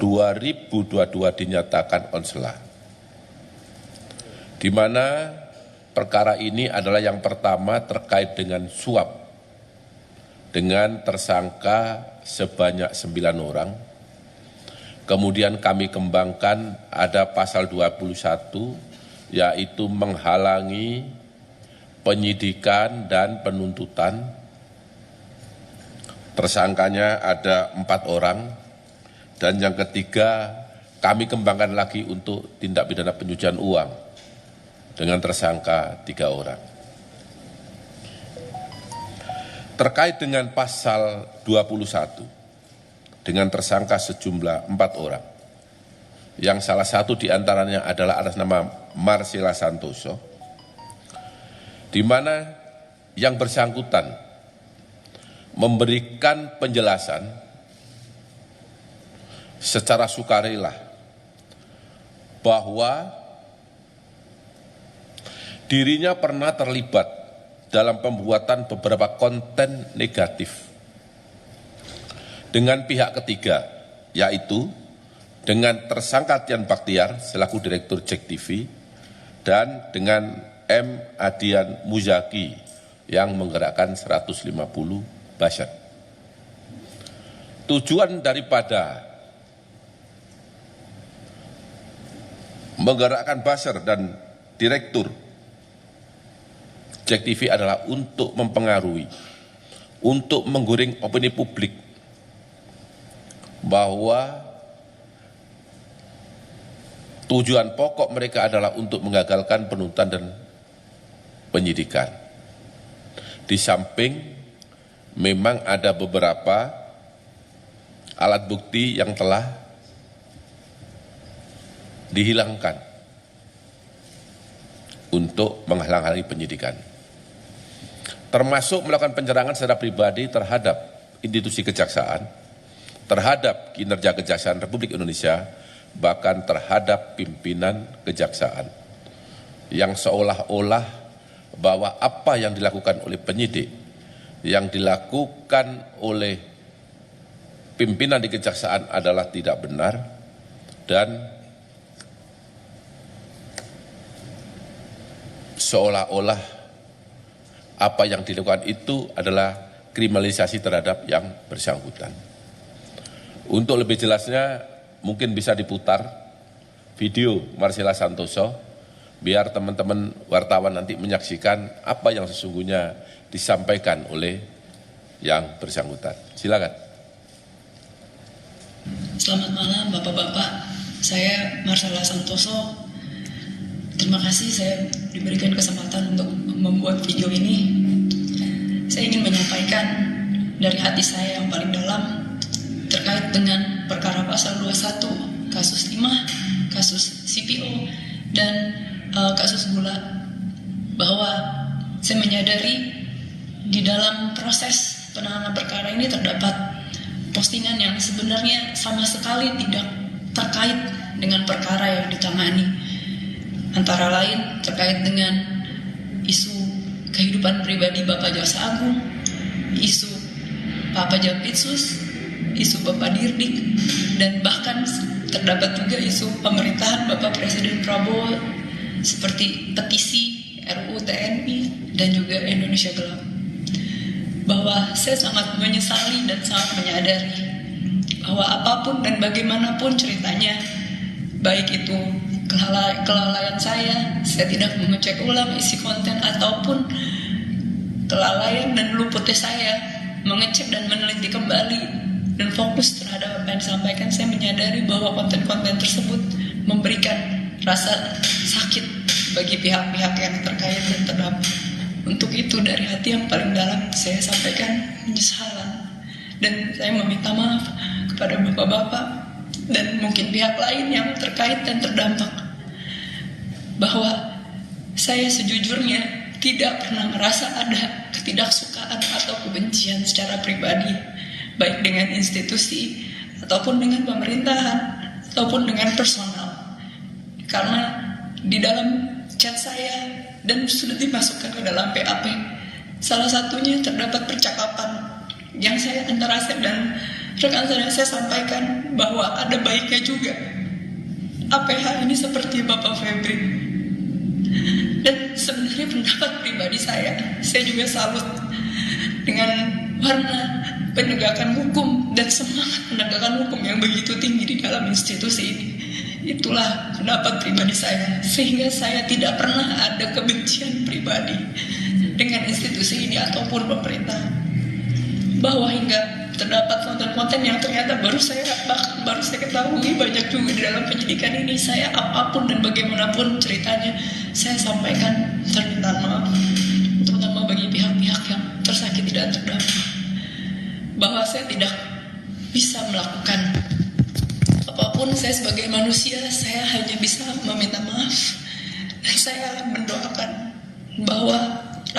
2022 dinyatakan onsela. Di mana perkara ini adalah yang pertama terkait dengan suap dengan tersangka sebanyak 9 orang. Kemudian kami kembangkan ada pasal 21 yaitu menghalangi penyidikan dan penuntutan. Tersangkanya ada 4 orang. Dan yang ketiga kami kembangkan lagi untuk tindak pidana pencucian uang dengan tersangka 3 orang. Terkait dengan pasal 21 dengan tersangka sejumlah 4 orang, yang salah satu diantaranya adalah atas nama Marcella Santoso, di mana yang bersangkutan memberikan penjelasan secara sukarela bahwa dirinya pernah terlibat dalam pembuatan beberapa konten negatif dengan pihak ketiga, yaitu dengan tersangka Tian Baktiar selaku Direktur JEK TV dan dengan M. Adian Muzaki yang menggerakkan 150 buzzer. Tujuan daripada menggerakkan buzzer dan Direktur JEK TV adalah untuk mempengaruhi, untuk menggiring opini publik bahwa tujuan pokok mereka adalah untuk menggagalkan penuntutan dan penyidikan. Di samping memang ada beberapa alat bukti yang telah dihilangkan untuk menghalang-halangi penyidikan, termasuk melakukan penyerangan secara pribadi terhadap institusi kejaksaan, terhadap kinerja Kejaksaan Republik Indonesia, bahkan terhadap pimpinan kejaksaan, yang seolah-olah bahwa apa yang dilakukan oleh penyidik, yang dilakukan oleh pimpinan di kejaksaan adalah tidak benar, dan seolah-olah apa yang dilakukan itu adalah kriminalisasi terhadap yang bersangkutan. Untuk lebih jelasnya mungkin bisa diputar video Marcella Santoso biar teman-teman wartawan nanti menyaksikan apa yang sesungguhnya disampaikan oleh yang bersangkutan. Silakan. Selamat malam Bapak-bapak, saya Marcella Santoso. Terima kasih saya diberikan kesempatan untuk membuat video ini. Saya ingin menyampaikan dari hati saya yang paling dalam terkait dengan perkara pasal 21, kasus Imah, kasus CPO, dan kasus gula, bahwa saya menyadari di dalam proses penanganan perkara ini terdapat postingan yang sebenarnya sama sekali tidak terkait dengan perkara yang ditangani. Antara lain terkait dengan isu kehidupan pribadi Bapak Jaksa Agung, isu Pak Jampitsus, isu Bapak Dirdik, dan bahkan terdapat juga isu pemerintahan Bapak Presiden Prabowo seperti petisi RUU TNI dan juga Indonesia Gelap. Bahwa saya sangat menyesali dan sangat menyadari bahwa apapun dan bagaimanapun ceritanya, baik itu kelalaian saya tidak mengecek ulang isi konten, ataupun kelalaian dan luputnya saya mengecek dan meneliti kembali dan fokus terhadap apa yang disampaikan, saya menyadari bahwa konten-konten tersebut memberikan rasa sakit bagi pihak-pihak yang terkait dan terdampak. Untuk itu dari hati yang paling dalam saya sampaikan penyesalan, dan saya meminta maaf kepada bapak-bapak dan mungkin pihak lain yang terkait dan terdampak, bahwa saya sejujurnya tidak pernah merasa ada ketidaksukaan atau kebencian secara pribadi, baik dengan institusi ataupun dengan pemerintahan ataupun dengan personal. Karena di dalam chat saya dan sudah dimasukkan ke dalam PAP, salah satunya terdapat percakapan yang saya antara saya dan rekan saya sampaikan bahwa ada baiknya juga APH ini seperti Bapak Febri. Dan sebenarnya pendapat pribadi saya juga salut dengan warna penegakan hukum dan semangat penegakan hukum yang begitu tinggi di dalam institusi ini. Itulah pendapat pribadi saya, sehingga saya tidak pernah ada kebencian pribadi dengan institusi ini ataupun pemerintah. Bahwa hingga terdapat konten-konten yang ternyata baru saya ketahui banyak juga di dalam penyidikan ini. Saya apapun dan bagaimanapun ceritanya, saya sampaikan permintaan maaf, terutama bagi pihak-pihak yang tersakiti dan terdampak, bahwa saya tidak bisa melakukan apapun. Saya sebagai manusia, saya hanya bisa meminta maaf, dan saya mendoakan bahwa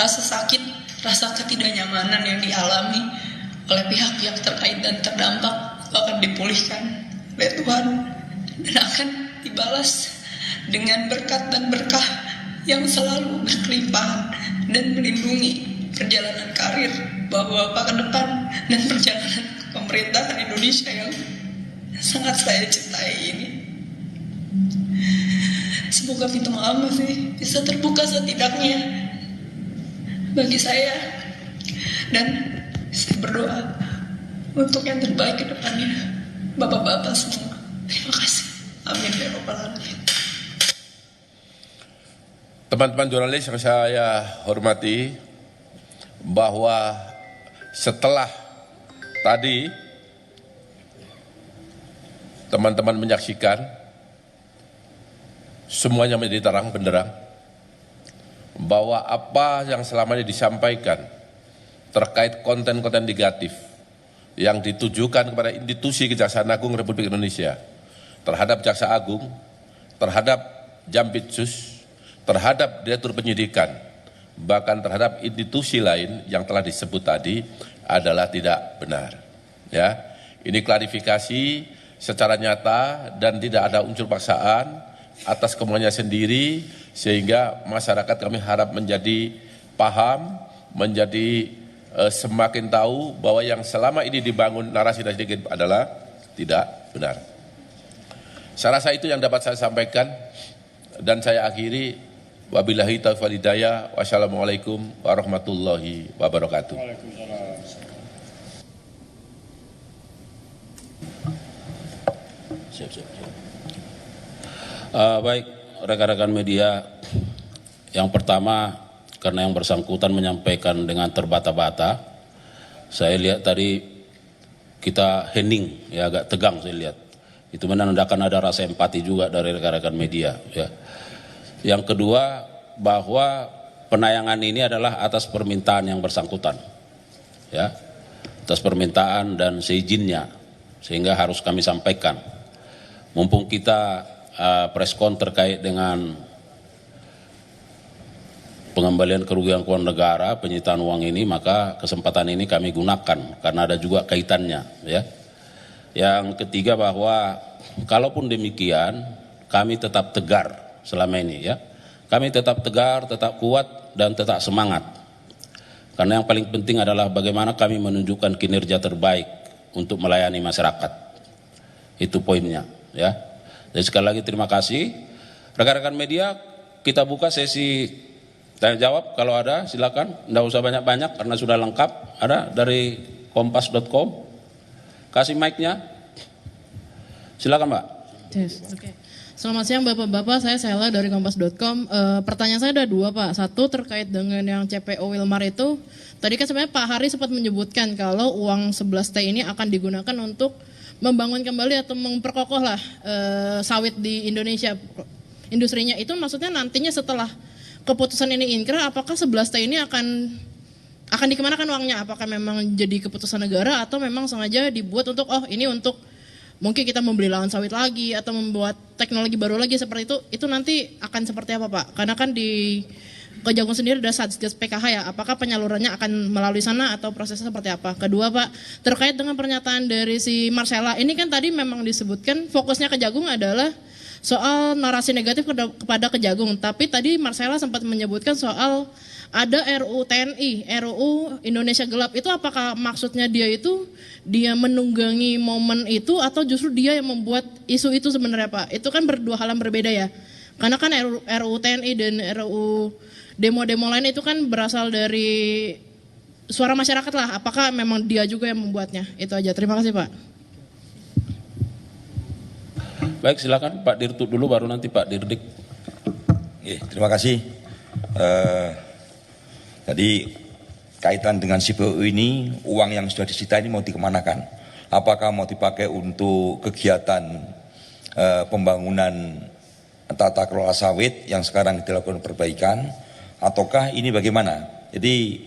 rasa sakit, rasa ketidaknyamanan yang dialami oleh pihak-pihak terkait dan terdampak akan dipulihkan oleh Tuhan dan akan dibalas dengan berkat dan berkah yang selalu berkelimpahan dan melindungi perjalanan karir Bapak ke depan dan perjalanan pemerintahan Indonesia yang sangat saya cintai ini. Semoga pintu maaf bisa terbuka setidaknya bagi saya, dan saya berdoa untuk yang terbaik ke depannya. Bapak-bapak semua, terima kasih. Amin ya rabbal alamin. Teman-teman jurnalis yang saya hormati, bahwa setelah tadi teman-teman menyaksikan semuanya menjadi terang benderang bahwa apa yang selama ini disampaikan terkait konten-konten negatif yang ditujukan kepada institusi Kejaksaan Agung Republik Indonesia, terhadap Jaksa Agung, terhadap Jampitsus, terhadap Direktur Penyidikan, bahkan terhadap institusi lain yang telah disebut tadi adalah tidak benar. Ya, ini klarifikasi secara nyata dan tidak ada unsur paksaan atas kemauannya sendiri, sehingga masyarakat kami harap menjadi paham, menjadi semakin tahu bahwa yang selama ini dibangun narasi adalah tidak benar. Saya rasa itu yang dapat saya sampaikan, dan saya akhiri. Wabillahi taufiq wal hidayah. Wassalamualaikum warahmatullahi wabarakatuh. Baik, rekan-rekan media, yang pertama, karena yang bersangkutan menyampaikan dengan terbata-bata, saya lihat tadi kita hening, ya agak tegang saya lihat. Itu menandakan ada rasa empati juga dari rekan-rekan media. Ya. Yang kedua, bahwa penayangan ini adalah atas permintaan yang bersangkutan, ya, atas permintaan dan seizinnya, sehingga harus kami sampaikan. Mumpung kita preskon terkait dengan pengembalian kerugian keuangan negara, penyitaan uang ini, maka kesempatan ini kami gunakan karena ada juga kaitannya, ya. Yang ketiga, bahwa kalaupun demikian kami tetap tegar selama ini, ya. Kami tetap tegar, tetap kuat dan tetap semangat. Karena yang paling penting adalah bagaimana kami menunjukkan kinerja terbaik untuk melayani masyarakat. Itu poinnya, ya. Jadi sekali lagi terima kasih. Rekan-rekan media, kita buka sesi tanya jawab, kalau ada silakan, tidak usah banyak-banyak karena sudah lengkap. Ada dari kompas.com, kasih mic-nya, silakan Mbak. Yes, okay. Selamat siang Bapak-Bapak, saya Sela dari kompas.com. Pertanyaan saya ada dua Pak. Satu terkait dengan yang CPO Wilmar itu, tadi kan sebenarnya Pak Hari sempat menyebutkan kalau uang 11T ini akan digunakan untuk membangun kembali atau memperkokoh lah sawit di Indonesia, industrinya. Itu maksudnya nantinya setelah keputusan ini inkrah, apakah 11T ini akan dikemanakan uangnya? Apakah memang jadi keputusan negara atau memang sengaja dibuat untuk ini untuk mungkin kita membeli lahan sawit lagi atau membuat teknologi baru lagi seperti itu nanti akan seperti apa Pak? Karena kan di Kejagung sendiri ada Satgas PKH ya, apakah penyalurannya akan melalui sana atau prosesnya seperti apa? Kedua Pak, terkait dengan pernyataan dari si Marcella, ini kan tadi memang disebutkan fokusnya Kejagung adalah soal narasi negatif kepada Kejagung, tapi tadi Marcella sempat menyebutkan soal ada RUU TNI, RUU Indonesia Gelap. Itu apakah maksudnya dia menunggangi momen itu atau justru dia yang membuat isu itu sebenarnya Pak? Itu kan berdua hal yang berbeda ya. Karena kan RUU TNI dan RUU demo-demo lain itu kan berasal dari suara masyarakat lah. Apakah memang dia juga yang membuatnya? Itu aja. Terima kasih Pak. Baik, silakan Pak Dirtut dulu, baru nanti Pak Dirdik. Terima kasih. Tadi kaitan dengan CPO ini, uang yang sudah disita ini mau dikemanakan? Apakah mau dipakai untuk kegiatan pembangunan tata kelola sawit yang sekarang dilakukan perbaikan, ataukah ini bagaimana? Jadi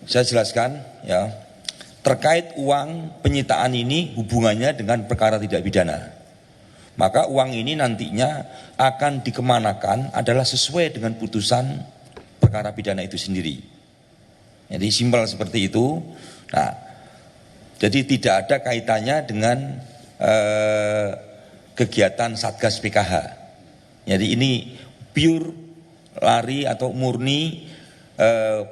saya jelaskan ya, terkait uang penyitaan ini hubungannya dengan perkara tidak pidana. Maka uang ini nantinya akan dikemanakan adalah sesuai dengan putusan perkara pidana itu sendiri. Jadi simpel seperti itu. Nah, jadi tidak ada kaitannya dengan kegiatan Satgas PKH. Jadi ini pure lari atau murni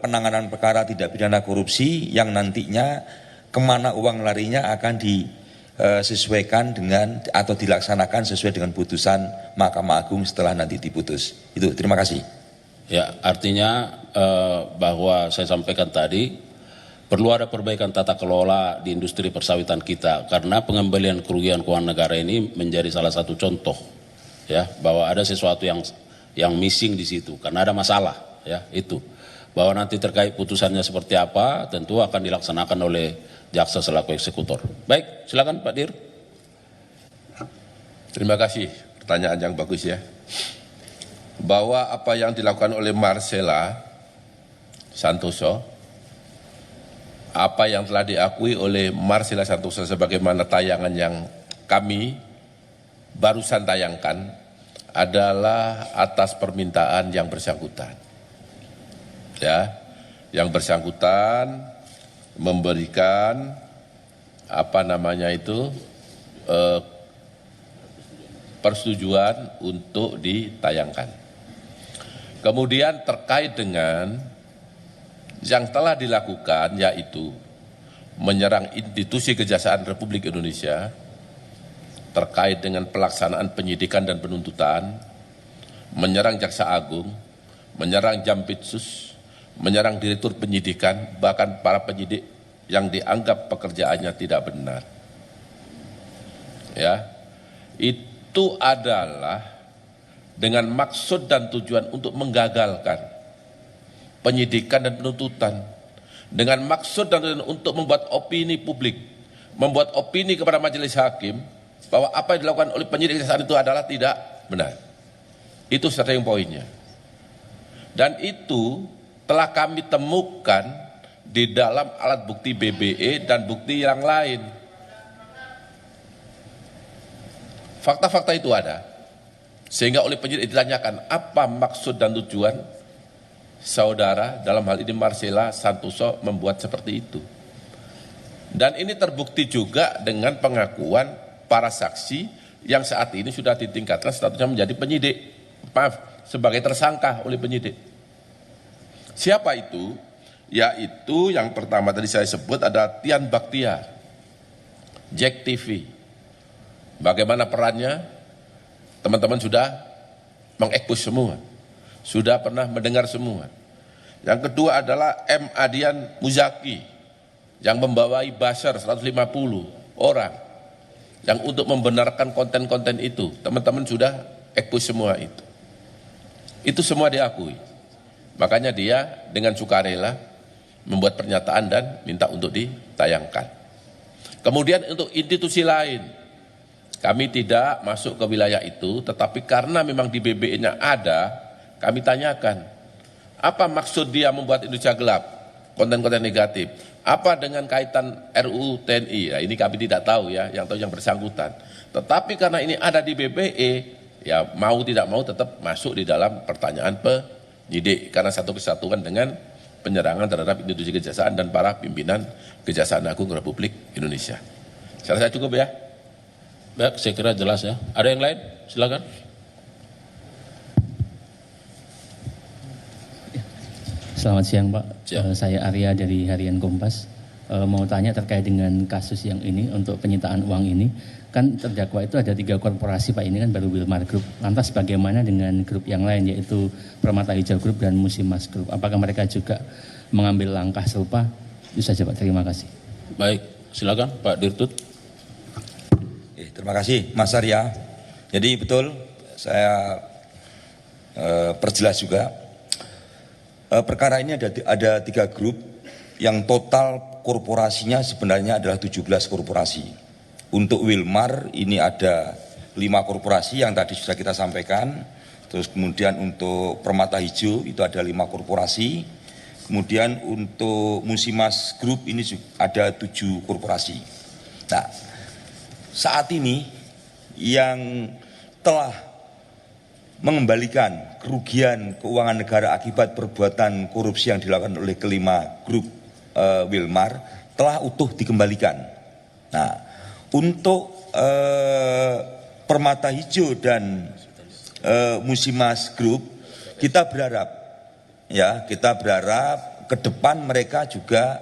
penanganan perkara tidak pidana korupsi yang nantinya kemana uang larinya akan disesuaikan dengan atau dilaksanakan sesuai dengan putusan Mahkamah Agung setelah nanti diputus. Itu, terima kasih. Ya, artinya bahwa saya sampaikan tadi perlu ada perbaikan tata kelola di industri persawitan kita karena pengembalian kerugian keuangan negara ini menjadi salah satu contoh ya bahwa ada sesuatu yang missing di situ karena ada masalah ya itu. Bahwa nanti terkait putusannya seperti apa tentu akan dilaksanakan oleh jaksa selaku eksekutor. Baik, silakan Pak Dir. Terima kasih, pertanyaan yang bagus ya. Bahwa apa yang dilakukan oleh Marcella Santoso, apa yang telah diakui oleh Marcella Santoso sebagaimana tayangan yang kami barusan tayangkan adalah atas permintaan yang bersangkutan. Ya, yang bersangkutan memberikan persetujuan untuk ditayangkan. Kemudian terkait dengan yang telah dilakukan yaitu menyerang institusi Kejaksaan Republik Indonesia terkait dengan pelaksanaan penyidikan dan penuntutan, menyerang Jaksa Agung, menyerang Jampitsus, menyerang Direktur Penyidikan, bahkan para penyidik yang dianggap pekerjaannya tidak benar. Ya, itu adalah dengan maksud dan tujuan untuk menggagalkan penyidikan dan penuntutan, dengan maksud dan tujuan untuk membuat opini publik, membuat opini kepada majelis hakim bahwa apa yang dilakukan oleh penyidik kejaksaan itu adalah tidak benar. Itu starting pointnya. Dan itu telah kami temukan di dalam alat bukti BBE dan bukti yang lain. Fakta-fakta itu ada. Sehingga oleh penyidik ditanyakan apa maksud dan tujuan saudara dalam hal ini Marcella Santoso membuat seperti itu. Dan ini terbukti juga dengan pengakuan para saksi yang saat ini sudah ditingkatkan statusnya menjadi penyidik. Sebagai tersangka oleh penyidik. Siapa itu? Yaitu yang pertama tadi saya sebut ada Tian Baktiar, Jack TV. Bagaimana perannya? Teman-teman sudah mengekspos semua, sudah pernah mendengar semua. Yang kedua adalah M. Adian Muzaki yang membawai buzzer 150 orang yang untuk membenarkan konten-konten itu. Teman-teman sudah ekspos semua itu. Itu semua diakui. Makanya dia dengan sukarela membuat pernyataan dan minta untuk ditayangkan. Kemudian untuk institusi lain, kami tidak masuk ke wilayah itu, tetapi karena memang di BBE-nya ada, kami tanyakan, apa maksud dia membuat Indonesia gelap, konten-konten negatif, apa dengan kaitan RUU TNI, ya, ini kami tidak tahu ya, yang tahu yang bersangkutan. Tetapi karena ini ada di BBE, ya mau tidak mau tetap masuk di dalam pertanyaan penyidik, karena satu kesatuan dengan penyerangan terhadap institusi kejaksaan dan para pimpinan Kejaksaan Agung Republik Indonesia. Saya rasa cukup ya. Baik, saya kira jelas ya. Ada yang lain? Silakan. Selamat siang Pak, Siap. Saya Arya dari Harian Kompas. Mau tanya terkait dengan kasus yang ini untuk penyitaan uang ini. Kan terdakwa itu ada 3 korporasi Pak, ini kan baru Wilmar Group. Lantas bagaimana dengan grup yang lain yaitu Permata Hijau Group dan Musimas Group? Apakah mereka juga mengambil langkah serupa? Itu saja Pak, terima kasih. Baik, silakan Pak Dirtut. Terima kasih Mas Arya. Jadi betul, saya perjelas juga. Perkara ini ada 3 grup yang total korporasinya sebenarnya adalah 17 korporasi. Untuk Wilmar ini ada 5 korporasi yang tadi sudah kita sampaikan. Terus kemudian untuk Permata Hijau itu ada 5 korporasi. Kemudian untuk Musimas Group ini ada 7 korporasi. Nah, saat ini yang telah mengembalikan kerugian keuangan negara akibat perbuatan korupsi yang dilakukan oleh kelima grup Wilmar telah utuh dikembalikan. Nah, untuk Permata Hijau dan Musimas Group kita berharap ke depan mereka juga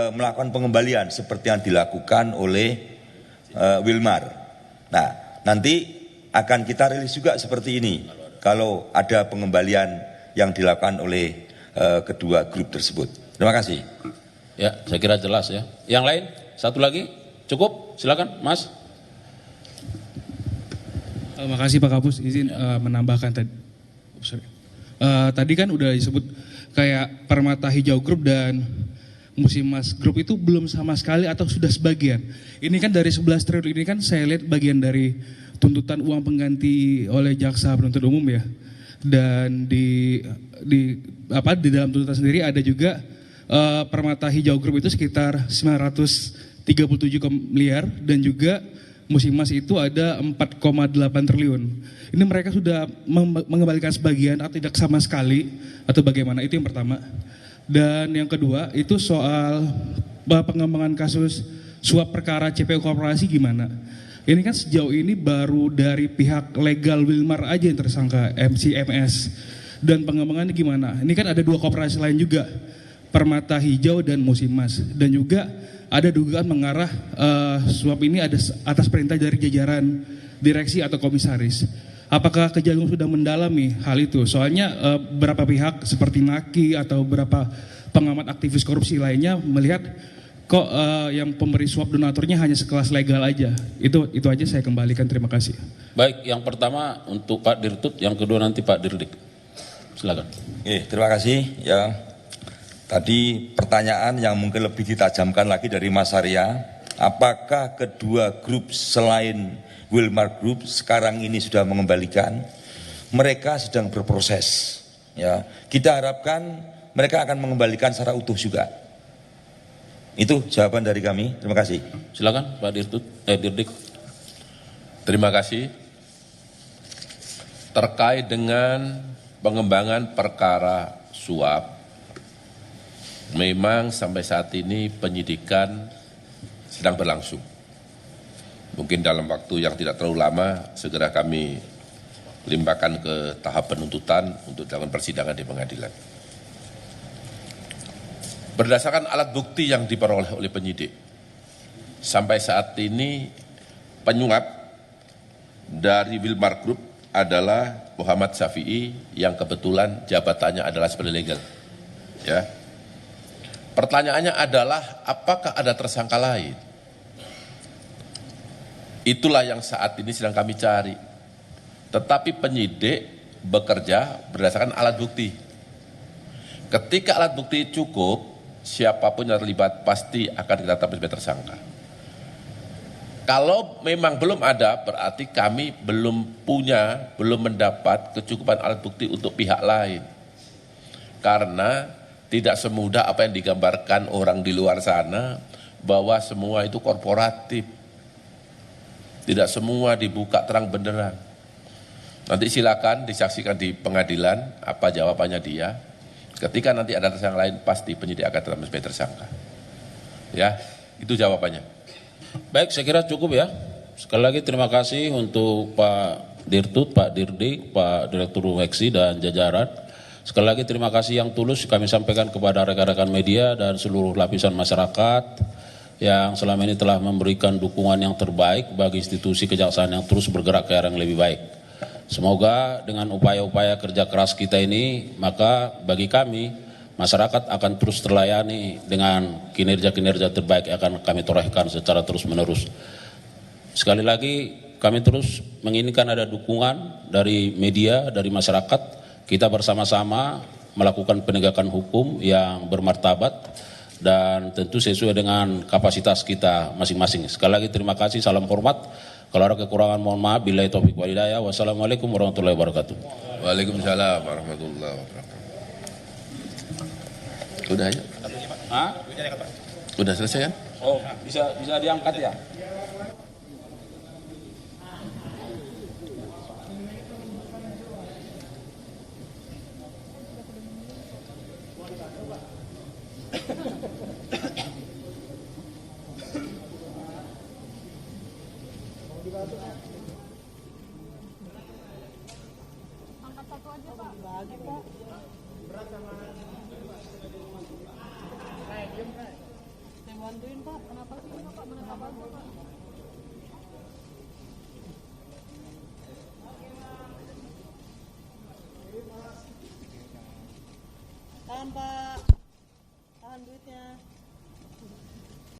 melakukan pengembalian seperti yang dilakukan oleh Wilmar. Nah, nanti akan kita rilis juga seperti ini kalau ada pengembalian yang dilakukan oleh kedua grup tersebut. Terima kasih. Ya, saya kira jelas ya. Yang lain, satu lagi, cukup? Silakan, Mas. Makasih Pak Kapus, izin menambahkan tadi. Tadi kan udah disebut kayak Permata Hijau Group dan Musimas Group itu belum sama sekali atau sudah sebagian. Ini kan dari 11 triliun ini kan saya lihat bagian dari tuntutan uang pengganti oleh jaksa penuntut umum ya. Dan di dalam tuntutan sendiri ada juga Permata Hijau Group itu sekitar 937 miliar dan juga Musimas itu ada 4,8 triliun. Ini mereka sudah mengembalikan sebagian atau tidak sama sekali atau bagaimana? Itu yang pertama. Dan yang kedua itu soal pengembangan kasus suap perkara CPO Korporasi gimana? Ini kan sejauh ini baru dari pihak legal Wilmar aja yang tersangka MCMS. Dan pengembangannya gimana? Ini kan ada 2 korporasi lain juga, Permata Hijau dan Musimas. Dan juga ada dugaan mengarah suap ini ada atas perintah dari jajaran direksi atau komisaris. Apakah Kejagung sudah mendalami hal itu? Soalnya beberapa pihak seperti Naki atau beberapa pengamat aktivis korupsi lainnya melihat kok yang pemberi suap donaturnya hanya sekelas legal aja. Itu aja saya kembalikan, terima kasih. Baik, yang pertama untuk Pak Dirtut, yang kedua nanti Pak Dirdik. Silakan. Terima kasih ya. Tadi pertanyaan yang mungkin lebih ditajamkan lagi dari Mas Arya, apakah kedua grup selain Wilmar Group sekarang ini sudah mengembalikan? Mereka sedang berproses. Ya, kita harapkan mereka akan mengembalikan secara utuh juga. Itu jawaban dari kami. Terima kasih. Silakan Pak Dirtut, Dirdik. Terima kasih. Terkait dengan pengembangan perkara suap, memang sampai saat ini penyidikan sedang berlangsung. Mungkin dalam waktu yang tidak terlalu lama segera kami limpahkan ke tahap penuntutan untuk dilakukan persidangan di pengadilan. Berdasarkan alat bukti yang diperoleh oleh penyidik, sampai saat ini penyuap dari Wilmar Group adalah Muhammad Syafi'i yang kebetulan jabatannya adalah sebagai legal. Ya. Pertanyaannya adalah apakah ada tersangka lain? Itulah yang saat ini sedang kami cari. Tetapi penyidik bekerja berdasarkan alat bukti. Ketika alat bukti cukup, siapapun yang terlibat pasti akan ditetapkan sebagai tersangka. Kalau memang belum ada, berarti kami belum mendapat kecukupan alat bukti untuk pihak lain. Karena tidak semudah apa yang digambarkan orang di luar sana, bahwa semua itu korporatif. Tidak semua dibuka terang benderang. Nanti silakan disaksikan di pengadilan apa jawabannya dia. Ketika nanti ada tersangka lain, pasti penyidik akan tetap sebagai tersangka. Ya, itu jawabannya. Baik, saya kira cukup ya. Sekali lagi terima kasih untuk Pak Dirtut, Pak Dirdik, Pak Direktur Weksi dan jajaran. Sekali lagi terima kasih yang tulus kami sampaikan kepada rekan-rekan media dan seluruh lapisan masyarakat yang selama ini telah memberikan dukungan yang terbaik bagi institusi kejaksaan yang terus bergerak ke arah yang lebih baik. Semoga dengan upaya-upaya kerja keras kita ini, maka bagi kami, masyarakat akan terus terlayani dengan kinerja-kinerja terbaik yang akan kami torehkan secara terus-menerus. Sekali lagi, kami terus menginginkan ada dukungan dari media, dari masyarakat. Kita bersama-sama melakukan penegakan hukum yang bermartabat dan tentu sesuai dengan kapasitas kita masing-masing. Sekali lagi terima kasih, salam hormat. Kalau ada kekurangan mohon maaf. Billahi taufiq wal hidayah. Wassalamualaikum warahmatullahi wabarakatuh. Waalaikumsalam warahmatullahi wabarakatuh. Udah ya? Hah? Udah selesai kan? Oh, bisa diangkat ya? Tahan Pak, tahan duitnya.